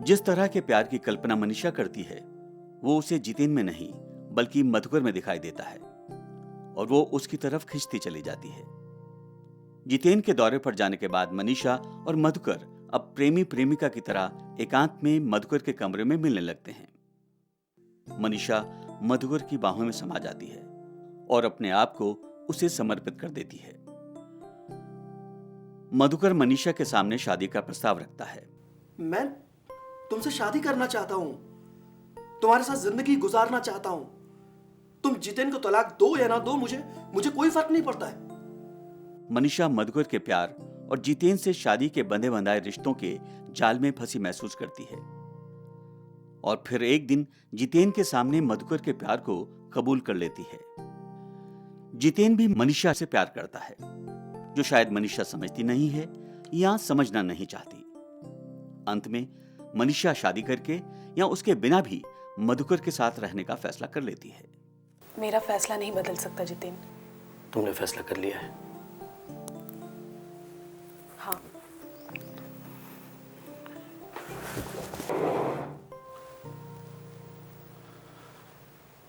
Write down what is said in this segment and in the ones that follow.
जिस तरह के प्यार की कल्पना मनीषा करती है वो उसे जितेन में नहीं बल्कि मधुकर में दिखाई देता है और वो उसकी तरफ खिंचती चली जाती है। जितेन के दौरे पर जाने के बाद मनीषा और मधुकर अब प्रेमी प्रेमिका की तरह एकांत में मधुकर के कमरे में मिलने लगते हैं। मनीषा मधुकर की बाहों में समा जाती है और अपने आप को उसे समर्पित कर देती है। मधुकर मनीषा के सामने शादी का प्रस्ताव रखता है। मैं तुमसे शादी करना चाहता हूं, तुम्हारे साथ जिंदगी गुजारना चाहता हूं। तुम जितेन को तलाक दो या ना दो, मुझे कोई फर्क नहीं पड़ता है। मनीषा मधुकर के प्यार और जितेन से शादी के बंधे बंधाए रिश्तों के जाल में फंसी महसूस करती है और फिर एक दिन जितेन के सामने मधुकर के प्यार को कबूल कर लेती है। जितेन भी मनीषा से प्यार करता है, जो शायद मनीषा समझती नहीं है या समझना नहीं चाहती। अंत में मनीषा शादी करके या उसके बिना भी मधुकर के साथ रहने का फैसला कर लेती है। मेरा फैसला नहीं बदल सकता जितेन। तुमने फैसला कर लिया है? हाँ।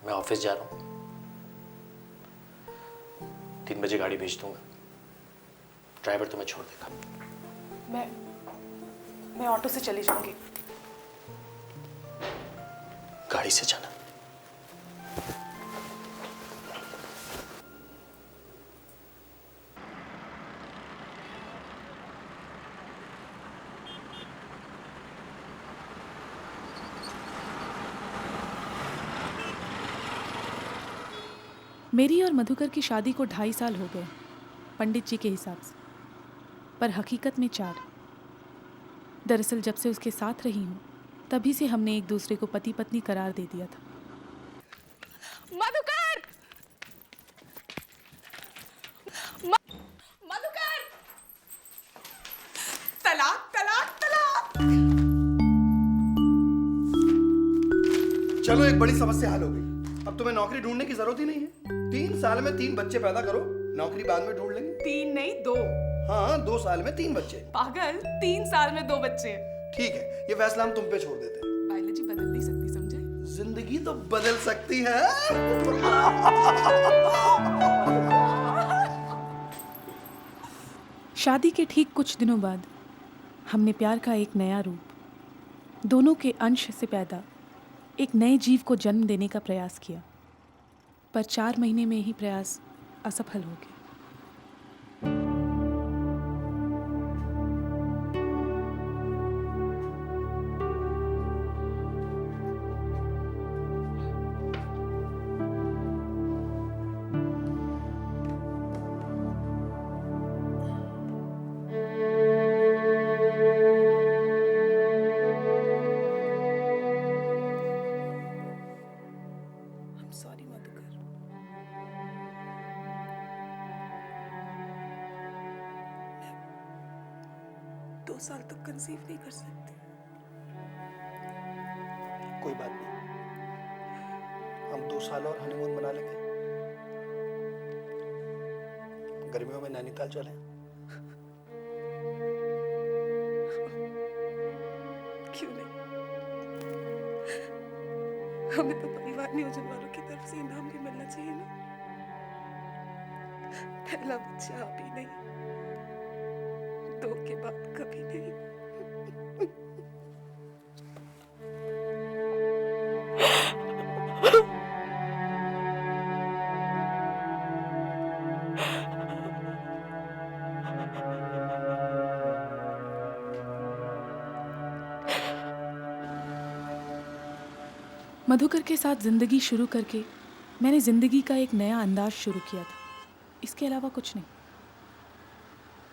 मैं ऑफिस जा रहा हूं, 3 बजे गाड़ी भेज दूंगा। ड्राइवर तुम्हें छोड़ देगा। मैं ऑटो से चली जाऊंगी। गाड़ी से जाना। मेरी और मधुकर की शादी को 2.5 साल हो गए पंडित जी के हिसाब से, पर हकीकत में 4। दरअसल जब से उसके साथ रही हूँ तभी से हमने एक दूसरे को पति पत्नी करार दे दिया था। मधुकर! मधुकर! तलाक तलाक तलाक! चलो, एक बड़ी समस्या हल हो गई। अब तुम्हें नौकरी ढूंढने की जरूरत ही नहीं है। 3 साल में 3 बच्चे पैदा करो, नौकरी बाद में ढूंढ लेंगे। 3 नहीं 2। हाँ, 2 साल में 3 बच्चे। पागल, 3 साल में 2 बच्चे। ठीक है, ये फैसला हम तुम पे छोड़ देते हैं। बायोलॉजी बदल नहीं सकती, समझे? जिंदगी तो बदल सकती है। शादी के ठीक कुछ दिनों बाद हमने प्यार का एक नया रूप, दोनों के अंश से पैदा एक नए जीव को जन्म देने का प्रयास किया, पर 4 महीने में ही प्रयास असफल हो गया। सॉरी मधुकर। मैं 2 साल तक कंसीव नहीं कर सकती। कोई बात नहीं, हम 2 साल और हनीमून मना लेंगे। गर्मियों में नैनीताल चलें। क्यों नहीं? हमें तो परिवार नियोजन वालों की तरफ से इनाम भी मिलना चाहिए ना। पहला बच्चा अभी नहीं, 2 के बाद कभी नहीं। मधुकर के साथ जिंदगी शुरू करके मैंने जिंदगी का एक नया अंदाज शुरू किया था, इसके अलावा कुछ नहीं।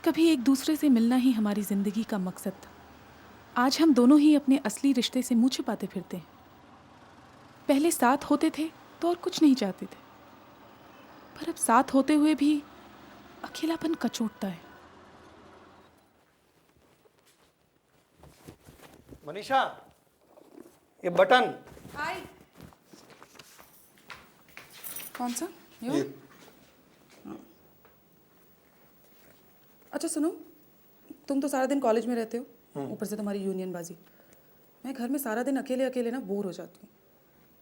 कभी एक दूसरे से मिलना ही हमारी जिंदगी का मकसद था। आज हम दोनों ही अपने असली रिश्ते से मुंह छिपाते फिरते हैं। पहले साथ होते थे तो और कुछ नहीं चाहते थे, पर अब साथ होते हुए भी अकेलापन कचोटता है। मनीषा, ये बटन। हाय। कौन सा? ये अच्छा सुनो, तुम तो सारा दिन कॉलेज में रहते हो, ऊपर से तुम्हारी यूनियन बाजी। मैं घर में सारा दिन अकेले अकेले ना बोर हो जाती हूँ,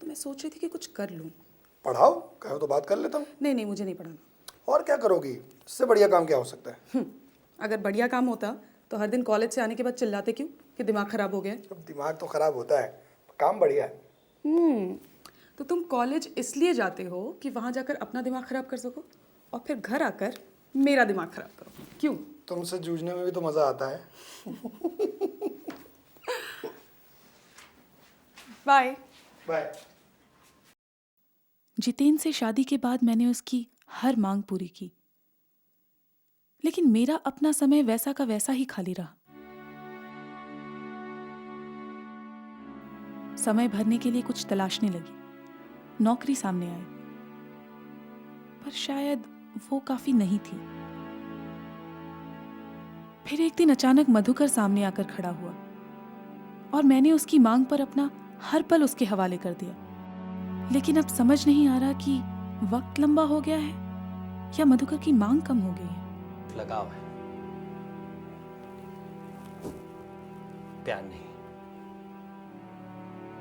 तो मैं सोच रही थी कि कुछ कर लूँ। पढ़ाओ, कहो तो बात कर लेता हूँ। नहीं नहीं, मुझे नहीं पढ़ाना। और क्या करोगी? इससे बढ़िया काम क्या हो सकता है? अगर बढ़िया काम होता तो हर दिन कॉलेज से आने के बाद चिल्लाते क्यों कि दिमाग खराब हो गया है? अब दिमाग तो खराब होता है, काम बढ़िया है। तो तुम कॉलेज इसलिए जाते हो कि वहाँ जाकर अपना दिमाग खराब कर सको और फिर घर आकर मेरा दिमाग खराब करो, क्यों? तुमसे जूझने में भी तो मजा आता है। बाय। बाय। जितेन से शादी के बाद मैंने उसकी हर मांग पूरी की, लेकिन मेरा अपना समय वैसा का वैसा ही खाली रहा। समय भरने के लिए कुछ तलाशने लगी, नौकरी सामने आई, पर शायद वो काफी नहीं थी। फिर एक दिन अचानक मधुकर सामने आकर खड़ा हुआ और मैंने उसकी मांग पर अपना हर पल उसके हवाले कर दिया। लेकिन अब समझ नहीं आ रहा कि वक्त लंबा हो गया है या मधुकर की मांग कम हो गई है। लगाव है, प्यार नहीं।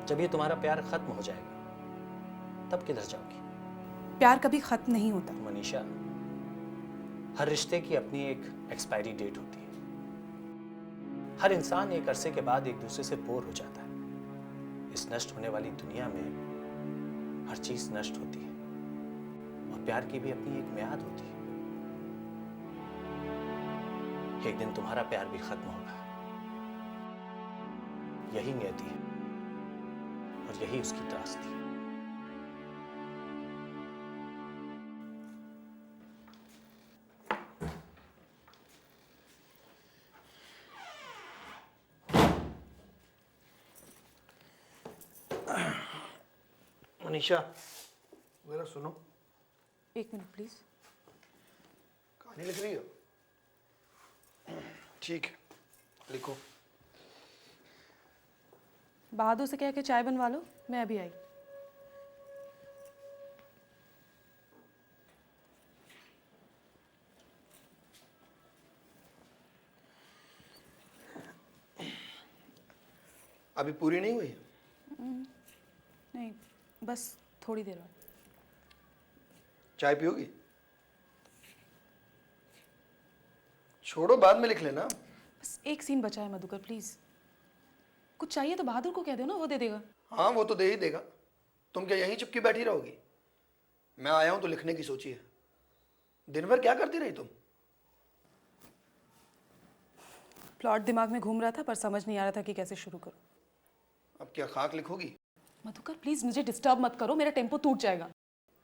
जब ये तुम्हारा प्यार खत्म हो जाएगा तब किधर जाओगी? प्यार कभी खत्म नहीं होता। मनीषा, हर रिश्ते की अपनी एक एक्सपायरी डेट होती है। हर इंसान एक अरसे के बाद एक दूसरे से बोर हो जाता है। इस नष्ट होने वाली दुनिया में हर चीज नष्ट होती है और प्यार की भी अपनी एक मियाद होती है। एक दिन तुम्हारा प्यार भी खत्म होगा। यही नियति है और यही उसकी त्रासदी। मनीषा, जरा सुनो। एक मिनट प्लीज। कहानी लिख रही हो? ठीक है, लिखो। बहादुर से कह के चाय बनवा लो, मैं अभी आई। अभी पूरी नहीं हुई? नहीं, बस थोड़ी देर बाद। चाय पियोगी? छोड़ो, बाद में लिख लेना। बस एक सीन बचा है मधुकर, प्लीज। कुछ चाहिए तो बहादुर को कह दो ना, वो दे देगा। हाँ, वो तो दे ही देगा। तुम क्या यहीं चुपकी बैठी रहोगी? मैं आया हूं तो लिखने की सोची है। दिन भर क्या करती रही तुम? प्लॉट दिमाग में घूम रहा था पर समझ नहीं आ रहा था कि कैसे शुरू करूं। अब क्या खाक लिखोगी? मधुकर प्लीज मुझे डिस्टर्ब मत करो, मेरा टेम्पो टूट जाएगा।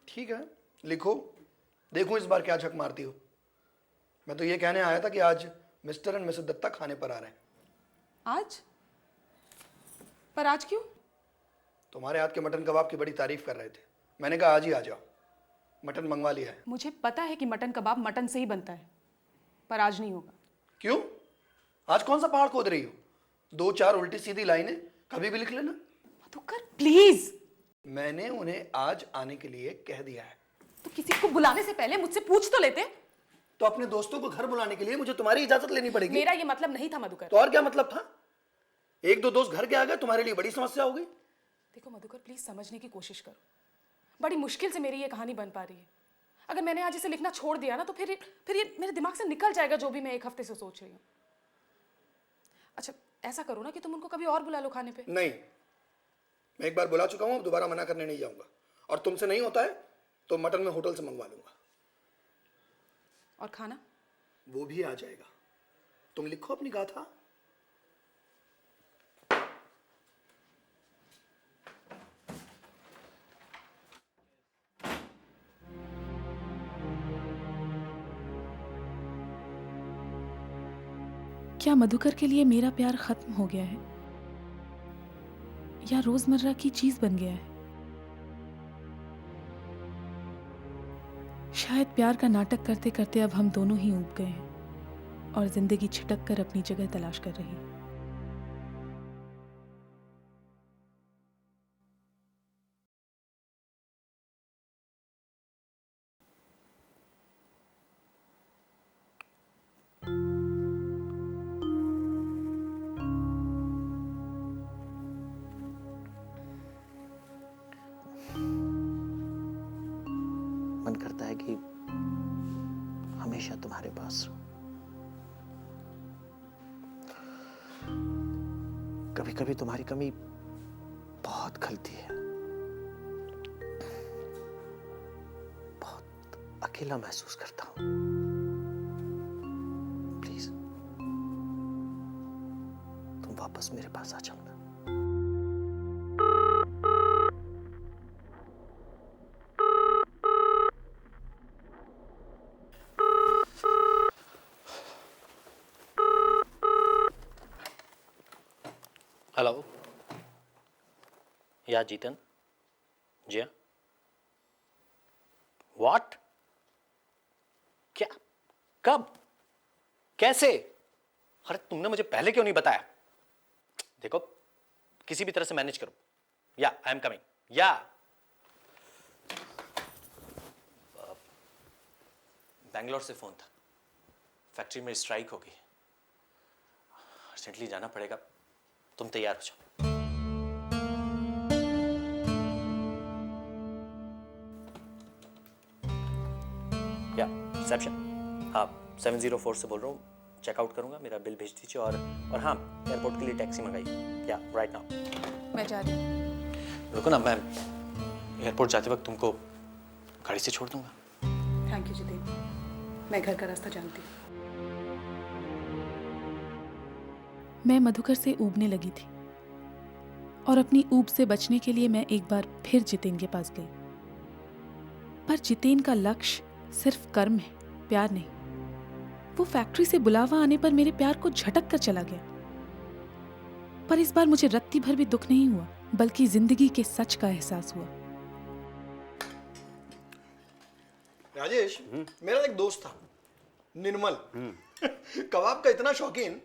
ठीक है, लिखो। देखो इस बार क्या झक मारती हो। मैं तो ये कहने आया था कि आज मिस्टर एंड मिसेस दत्ता खाने पर आ रहे हैं। आज? पर आज क्यों? तुम्हारे हाथ के मटन कबाब की बड़ी तारीफ कर रहे थे। मैंने कहा आज ही आ जाओ। मटन मंगवा लिया है। मुझे पता है कि मटन कबाब मटन से ही बनता है, पर आज नहीं होगा। क्यों? आज कौन सा पहाड़ खोद रही हो? 2-4 उल्टी सीधी लाइनें कभी भी लिख लेना। मधुकर प्लीज। मैंने उन्हें आज आने के लिए कह दिया है। तो किसी को बुलाने से पहले मुझसे पूछ तो लेते। तो अपने दोस्तों को घर बुलाने के लिए मुझे तुम्हारी इजाजत लेनी पड़ेगी। मेरा ये मतलब नहीं था मधुकर। तो और क्या मतलब था? 1-2 दोस्त घर के आ गए, तुम्हारे लिए बड़ी समस्या हो गई। देखो मधुकर प्लीज समझने की कोशिश करो। बड़ी मुश्किल से मेरी ये कहानी बन पा रही है। अगर मैंने आज इसे लिखना छोड़ दिया ना तो फिर ये मेरे दिमाग से निकल जाएगा जो भी मैं एक हफ्ते से सोच रही हूँ। अच्छा ऐसा करो ना कि तुम उनको कभी और बुला लो खाने पे। नहीं, मैं एक बार बुला चुका हूं, अब दोबारा मना करने नहीं जाऊंगा। और तुमसे नहीं होता है तो मटन में होटल से मंगवा लूंगा। और खाना? वो भी आ जाएगा। तुम लिखो अपनी गाथा। क्या मधुकर के लिए मेरा प्यार खत्म हो गया है या रोजमर्रा की चीज बन गया है? शायद प्यार का नाटक करते करते अब हम दोनों ही ऊब गए हैं और जिंदगी छिटक कर अपनी जगह तलाश कर रही है। कि हमेशा तुम्हारे पास रहूं। कभी कभी तुम्हारी कमी बहुत खलती है, बहुत अकेला महसूस करता हूं। प्लीज तुम वापस मेरे पास आ जाओ ना। हेलो, या जीतन? जी हाँ। What? क्या? कब? कैसे? अरे तुमने मुझे पहले क्यों नहीं बताया? देखो, किसी भी तरह से मैनेज करो। या आई एम कमिंग। या बैंगलोर से फोन था, फैक्ट्री में स्ट्राइक हो गई, अर्जेंटली जाना पड़ेगा, तुम तैयार हो जाओ। या रिसेप्शन, हाँ 704 से बोल रहा हूँ, चेकआउट करूँगा, मेरा बिल भेज दीजिए। और हाँ, एयरपोर्ट के लिए टैक्सी मंगाइए। या राइट नाउ। मैं जा रही हूँ। रुको ना, मैं एयरपोर्ट जाते वक्त तुमको गाड़ी से छोड़ दूंगा। थैंक यू जितेन, मैं घर का रास्ता जानती हूँ। मैं मधुकर से ऊबने लगी थी और अपनी ऊब से बचने के लिए मैं एक बार फिर जितेन के पास गई। पर जितेन का लक्ष्य सिर्फ कर्म है, प्यार नहीं। वो फैक्ट्री से बुलावा आने पर मेरे प्यार को झटक कर चला गया। पर इस बार मुझे रत्ती भर भी दुख नहीं हुआ, बल्कि जिंदगी के सच का एहसास हुआ। राजेश, मेरा एक दोस्त था निर्मल, कबाब का इतना शौकीन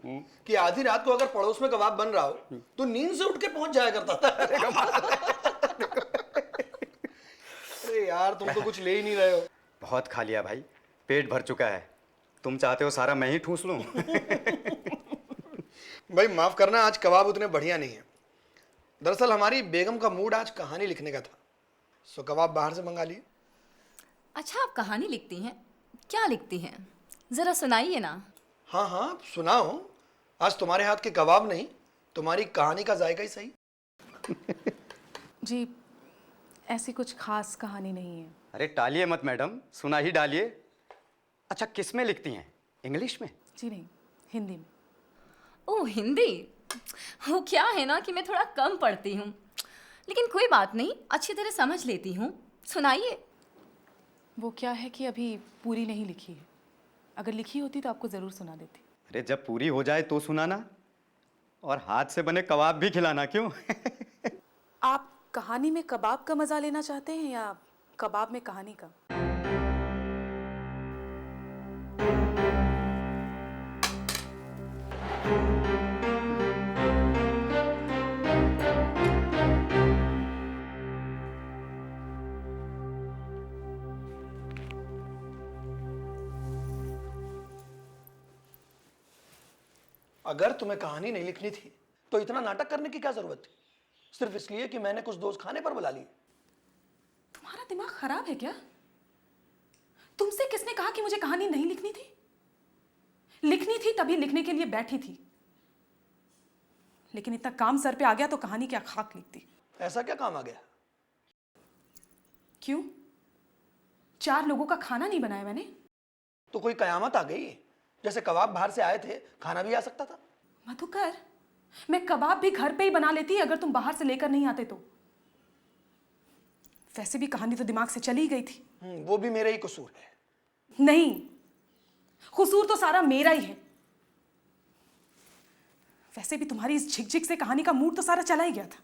कि आधी रात को अगर पड़ोस में कबाब बन रहा हो तो नींद से उठ के पहुंच जाया करता था। अरे यार, तुम तो कुछ ले ही नहीं रहे हो। बहुत खा लिया भाई, पेट भर चुका है। तुम चाहते हो सारा मैं ही ठूस लूं? भाई माफ करना, आज कबाब उतने बढ़िया नहीं है। दरअसल हमारी बेगम का मूड आज कहानी लिखने का था, सो कबाब बाहर से मंगा लिए। अच्छा, आप कहानी लिखती हैं? क्या लिखती हैं? जरा सुनाइए ना। हाँ हाँ सुनाओ, आज तुम्हारे हाथ के कबाब नहीं, तुम्हारी कहानी का जायका ही सही। जी, ऐसी कुछ खास कहानी नहीं है। अरे टालिए मत मैडम, सुना ही डालिए। अच्छा, किस में लिखती हैं? इंग्लिश में? जी नहीं, हिंदी में। ओह, हिंदी? वो क्या है ना कि मैं थोड़ा कम पढ़ती हूँ, लेकिन कोई बात नहीं, अच्छी तरह समझ लेती हूँ। सुनाइए। वो क्या है कि अभी पूरी नहीं लिखी है। अगर लिखी होती तो आपको ज़रूर सुना देती। अरे जब पूरी हो जाए तो सुनाना, और हाथ से बने कबाब भी खिलाना। क्यों? आप कहानी में कबाब का मज़ा लेना चाहते हैं या कबाब में कहानी का? अगर तुम्हें कहानी नहीं लिखनी थी तो इतना नाटक करने की क्या जरूरत थी? सिर्फ इसलिए कि मैंने कुछ दोस्त खाने पर बुला लिए। तुम्हारा दिमाग खराब है क्या? तुमसे किसने कहा कि मुझे कहानी नहीं लिखनी थी? लिखनी थी तभी लिखने के लिए बैठी थी, लेकिन इतना काम सर पे आ गया तो कहानी क्या खाक लिखती। ऐसा क्या काम आ गया? क्यों? 4 लोगों का खाना नहीं बनाया मैंने? तो कोई कयामत आ गई? जैसे कबाब बाहर से आए थे, खाना भी आ सकता था। मधुकर, मैं कबाब भी घर पे ही बना लेती अगर तुम बाहर से लेकर नहीं आते तो। वैसे भी कहानी तो दिमाग से चली गई थी। वो भी मेरा ही कसूर है। नहीं, कसूर तो सारा मेरा ही है। वैसे भी तुम्हारी इस झिकझिक से कहानी का मूड तो सारा चला ही गया था।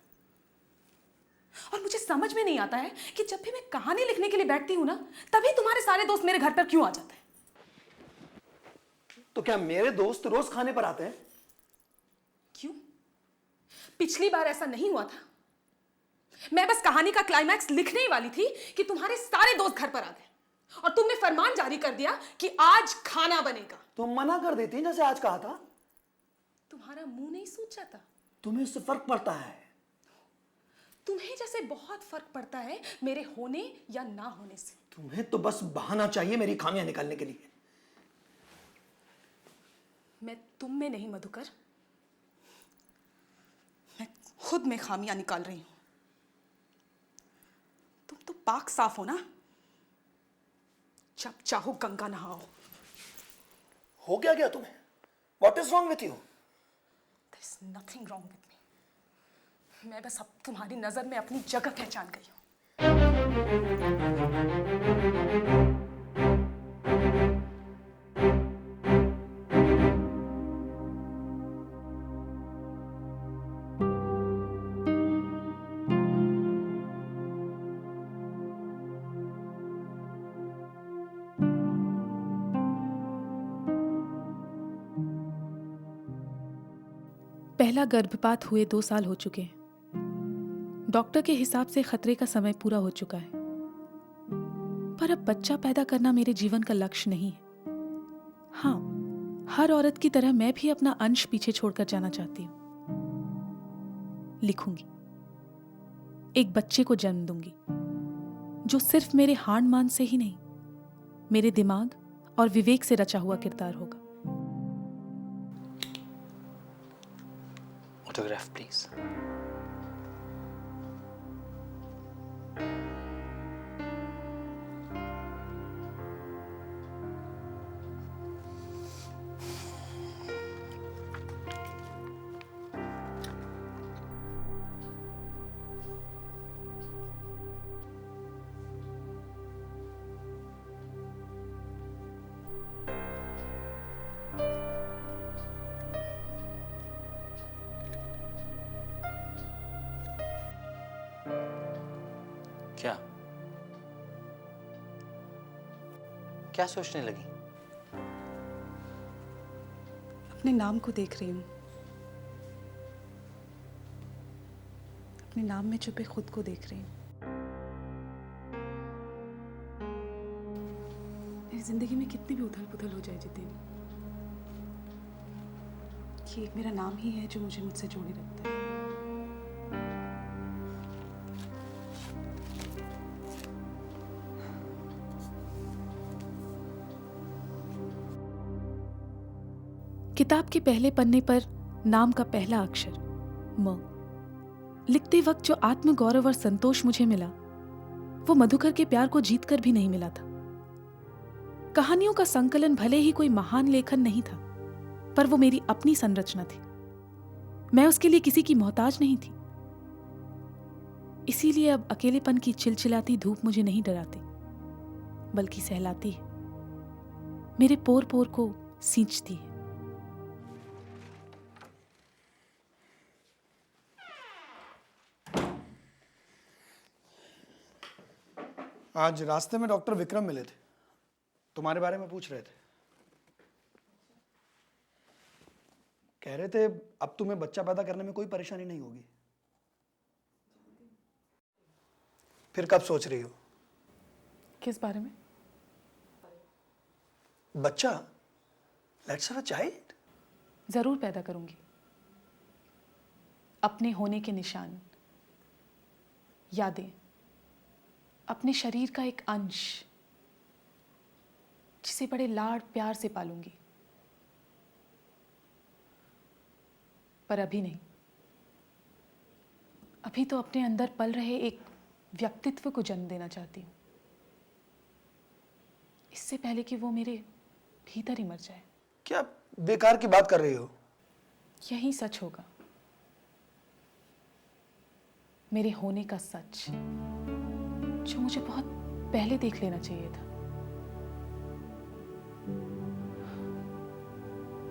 और मुझे समझ में नहीं आता है कि जब भी मैं कहानी लिखने के लिए बैठती हूं ना, तभी तुम्हारे सारे दोस्त मेरे घर पर क्यों आ जाते हैं? तो क्या मेरे दोस्त रोज खाने पर आते हैं? क्यों? पिछली बार ऐसा नहीं हुआ था। मैं बस कहानी का क्लाइमैक्स लिखने ही वाली थी कि तुम्हारे सारे दोस्त घर पर आ गए और तुमने फरमान जारी कर दिया कि आज खाना बनेगा। तुम मना कर देती जैसे आज कहा था। तुम्हारा मुंह नहीं सूझ जाता? तुम्हें इससे फर्क पड़ता है। तुम्हें जैसे बहुत फर्क पड़ता है मेरे होने या ना होने से। तुम्हें तो बस बहाना चाहिए मेरी खामियां निकालने के लिए। मैं तुम में नहीं मधुकर, मैं खुद में खामियां निकाल रही हूं। तुम तो पाक साफ हो ना, जब चाहो गंगा नहाओ। हो गया तुम्हें? What is wrong with you? There is nothing wrong with me. मैं बस अब तुम्हारी नजर में अपनी जगह पहचान गई हूं। पहला गर्भपात हुए 2 साल हो चुके हैं। डॉक्टर के हिसाब से खतरे का समय पूरा हो चुका है, पर अब बच्चा पैदा करना मेरे जीवन का लक्ष्य नहीं है। हाँ, हर औरत की तरह मैं भी अपना अंश पीछे छोड़कर जाना चाहती हूँ। लिखूंगी, एक बच्चे को जन्म दूंगी जो सिर्फ मेरे हाण मान से ही नहीं, मेरे दिमाग और विवेक से रचा हुआ किरदार होगा। Autograph please. क्या क्या सोचने लगी? अपने नाम को देख रही हूं, अपने नाम में छुपे खुद को देख रही हूं। मेरी जिंदगी में कितनी भी उथल पुथल हो जाए जितेन, ये एक मेरा नाम ही है जो मुझे मुझसे जोड़े रखता है। किताब के पहले पन्ने पर नाम का पहला अक्षर म। लिखते वक्त जो आत्मगौरव और संतोष मुझे मिला, वो मधुकर के प्यार को जीतकर भी नहीं मिला था। कहानियों का संकलन भले ही कोई महान लेखन नहीं था, पर वो मेरी अपनी संरचना थी। मैं उसके लिए किसी की मोहताज नहीं थी। इसीलिए अब अकेलेपन की चिलचिलाती धूप मुझे नहीं डराती, बल्कि सहलाती है, मेरे पोर पोर को सींचती है। आज रास्ते में डॉक्टर विक्रम मिले थे, तुम्हारे बारे में पूछ रहे थे। कह रहे थे अब तुम्हें बच्चा पैदा करने में कोई परेशानी नहीं होगी। फिर कब सोच रही हो? किस बारे में? बच्चा? Let's have a child. जरूर पैदा करूंगी। अपने होने के निशान, यादें, अपने शरीर का एक अंश, जिसे बड़े लाड़ प्यार से पालूंगी। पर अभी नहीं। अभी तो अपने अंदर पल रहे एक व्यक्तित्व को जन्म देना चाहती हूं, इससे पहले कि वो मेरे भीतर ही मर जाए। क्या बेकार की बात कर रही हो? यही सच होगा, मेरे होने का सच, जो मुझे बहुत पहले देख लेना चाहिए था।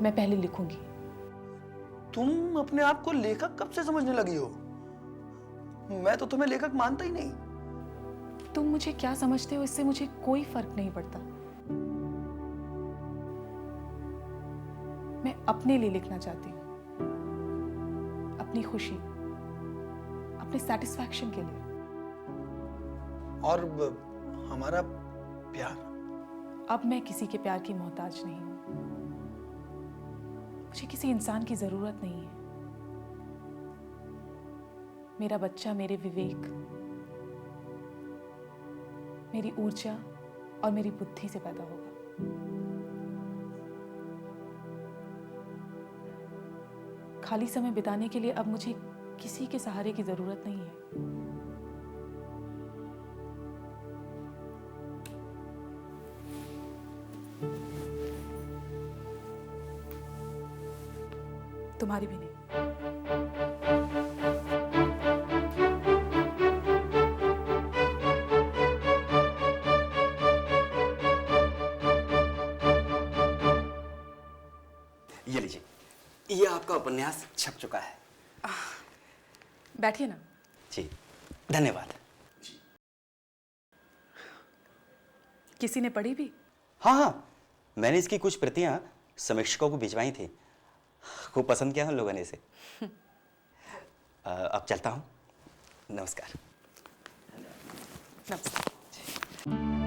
मैं पहले लिखूंगी। तुम अपने आप को लेखक कब से समझने लगी हो? मैं तो तुम्हें लेखक मानता ही नहीं। तुम मुझे क्या समझते हो इससे मुझे कोई फर्क नहीं पड़ता। मैं अपने लिए लिखना चाहती हूँ, अपनी खुशी, अपने सेटिस्फैक्शन के लिए। और हमारा प्यार? अब मैं किसी के प्यार की मोहताज नहीं हूं। मुझे किसी इंसान की जरूरत नहीं है। मेरा बच्चा मेरे विवेक, मेरी ऊर्जा और मेरी बुद्धि से पैदा होगा। खाली समय बिताने के लिए अब मुझे किसी के सहारे की जरूरत नहीं है। तुम्हारी भी नहीं। ये लीजिए, ये आपका उपन्यास छप चुका है। बैठिए ना। जी, धन्यवाद। किसी ने पढ़ी भी? हाँ हाँ, मैंने इसकी कुछ प्रतियां समीक्षकों को भिजवाई थी। खूब पसंद किया उन लोगों ने इसे। अब चलता हूँ। नमस्कार। नमस्कार।